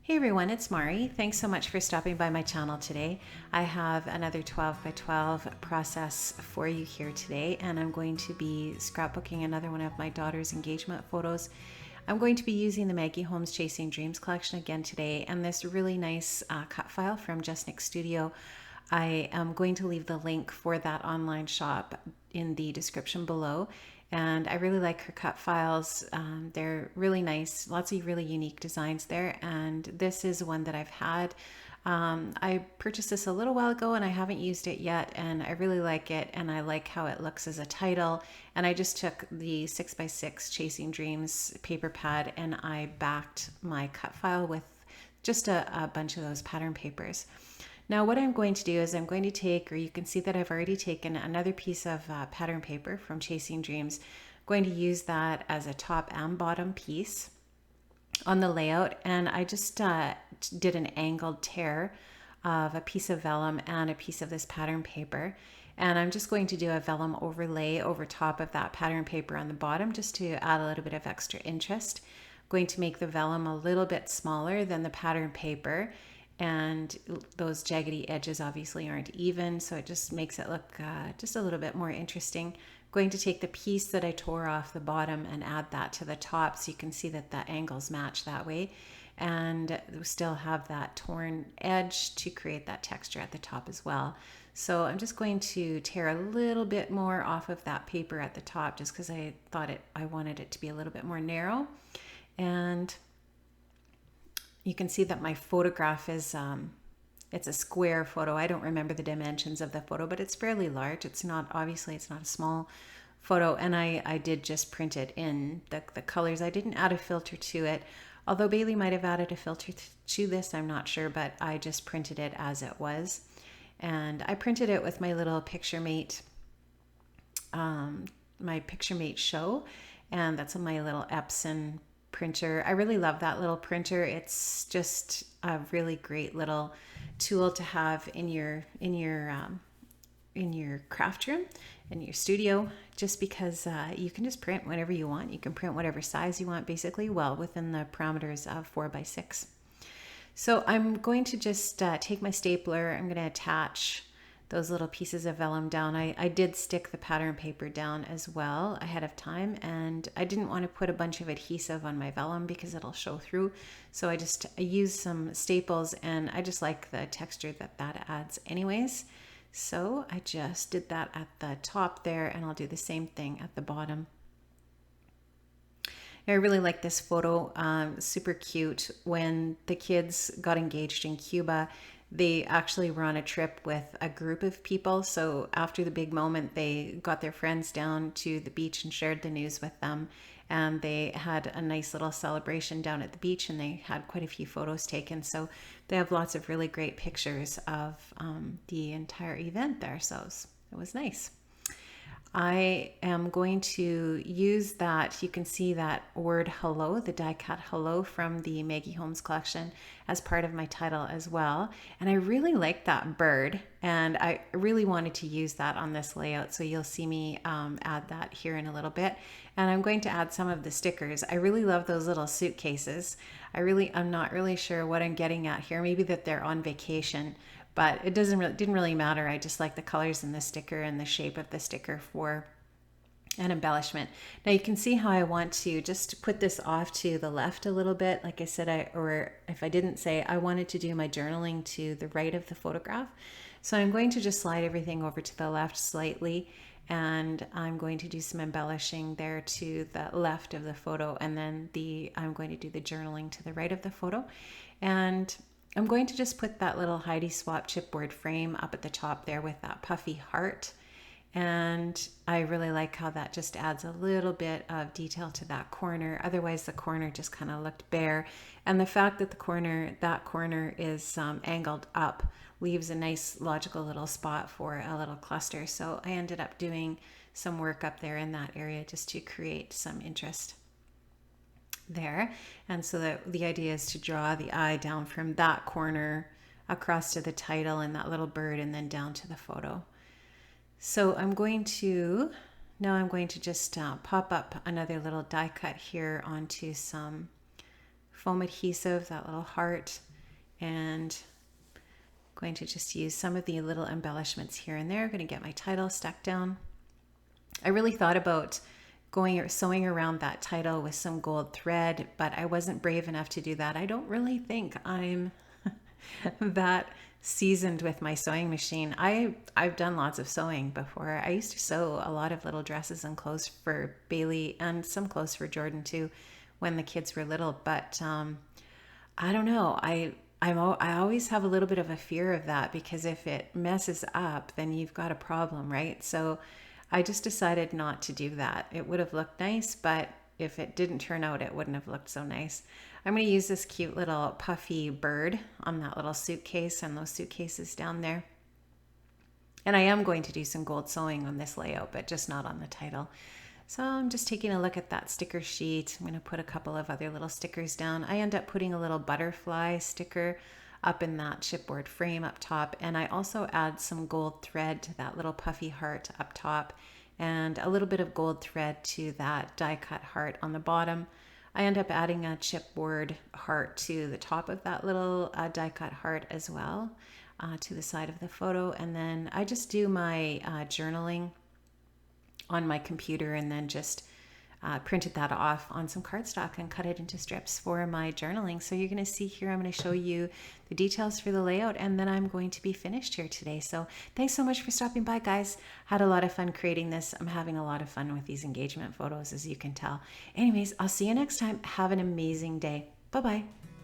Hey everyone, it's Mari. Thanks so much for stopping by my channel today. I have another 12 by 12 process for you here today, and I'm going to be scrapbooking another one of my daughter's engagement photos. I'm going to be using the Maggie Holmes Chasing Dreams collection again today, and this really nice cut file from Just Nick Studio. I am going to leave the link for that online shop in the description below. And I really like her cut files. They're really nice, lots of really unique designs there. And this is one that I've had. I purchased this a little while ago and I haven't used it yet, and I really like it, and I like how it looks as a title. And I just took the 6x6 Chasing Dreams paper pad and I backed my cut file with just a bunch of those pattern papers. Now what I'm going to do is I'm going to take, or you can see that I've already taken another piece of pattern paper from Chasing Dreams. I'm going to use that as a top and bottom piece on the layout, and I just did an angled tear of a piece of vellum and a piece of this pattern paper. And I'm just going to do a vellum overlay over top of that pattern paper on the bottom just to add a little bit of extra interest. I'm going to make the vellum a little bit smaller than the pattern paper, and those jaggedy edges obviously aren't even, so it just makes it look just a little bit more interesting. I'm going to take the piece that I tore off the bottom and add that to the top so you can see that the angles match that way, and we still have that torn edge to create that texture at the top as well. So I'm just going to tear a little bit more off of that paper at the top just because I wanted it to be a little bit more narrow. And you can see that my photograph is, it's a square photo. I don't remember the dimensions of the photo, but it's fairly large. It's not, obviously it's not a small photo. And I did just print it in the colors. I didn't add a filter to it, although Bailey might have added a filter to this, I'm not sure, but I just printed it as it was. And I printed it with my little PictureMate, my PictureMate show, and that's my little Epson printer. I really love that little printer. It's just a really great little tool to have in your craft room, in your studio, just because you can just print whatever you want. You can print whatever size you want, basically, well within the parameters of 4x6. So I'm going to just take my stapler. I'm going to attach those little pieces of vellum down. I did stick the pattern paper down as well ahead of time, and I didn't want to put a bunch of adhesive on my vellum because it'll show through. So I used some staples, and I just like the texture that adds anyways. So I just did that at the top there, and I'll do the same thing at the bottom. I really like this photo, super cute. When the kids got engaged in Cuba, they actually were on a trip with a group of people. So after the big moment, they got their friends down to the beach and shared the news with them. And they had a nice little celebration down at the beach, and they had quite a few photos taken. So they have lots of really great pictures of the entire event there. So it was nice. I am going to use that, you can see that word hello, the die cut hello from the Maggie Holmes collection, as part of my title as well. And I really like that bird, and I really wanted to use that on this layout. So you'll see me add that here in a little bit. And I'm going to add some of the stickers. I really love those little suitcases. I'm not really sure what I'm getting at here. Maybe that they're on vacation, but it didn't really matter. I just like the colors in the sticker and the shape of the sticker for an embellishment. Now you can see how I want to just put this off to the left a little bit. Like I said, or if I didn't say, I wanted to do my journaling to the right of the photograph. So I'm going to just slide everything over to the left slightly, and I'm going to do some embellishing there to the left of the photo, and then I'm going to do the journaling to the right of the photo. And I'm going to just put that little Heidi Swap chipboard frame up at the top there with that puffy heart. And I really like how that just adds a little bit of detail to that corner. Otherwise the corner just kind of looked bare. And the fact that that corner is angled up leaves a nice logical little spot for a little cluster. So I ended up doing some work up there in that area just to create some interest there. And so the idea is to draw the eye down from that corner across to the title and that little bird, and then down to the photo. So now I'm going to just pop up another little die cut here onto some foam adhesive, that little heart, and going to just use some of the little embellishments here and there. I'm going to get my title stuck down. I really thought about going or sewing around that title with some gold thread, but I wasn't brave enough to do that. I don't really think I'm that seasoned with my sewing machine. I've done lots of sewing before. I used to sew a lot of little dresses and clothes for Bailey and some clothes for Jordan too when the kids were little, but I don't know. I always have a little bit of a fear of that, because if it messes up, then you've got a problem, right? So I just decided not to do that. It would have looked nice, but if it didn't turn out, it wouldn't have looked so nice. I'm going to use this cute little puffy bird on that little suitcase and those suitcases down there. And I am going to do some gold sewing on this layout, but just not on the title. So I'm just taking a look at that sticker sheet. I'm going to put a couple of other little stickers down. I end up putting a little butterfly sticker up in that chipboard frame up top. And I also add some gold thread to that little puffy heart up top, and a little bit of gold thread to that die cut heart on the bottom. I end up adding a chipboard heart to the top of that little die cut heart as well, to the side of the photo. And then I just do my journaling on my computer, and then just printed that off on some cardstock and cut it into strips for my journaling. So you're going to see here, I'm going to show you the details for the layout, and then I'm going to be finished here today. So thanks so much for stopping by, guys. Had a lot of fun creating this. I'm having a lot of fun with these engagement photos, as you can tell. Anyways, I'll see you next time. Have an amazing day. Bye-bye.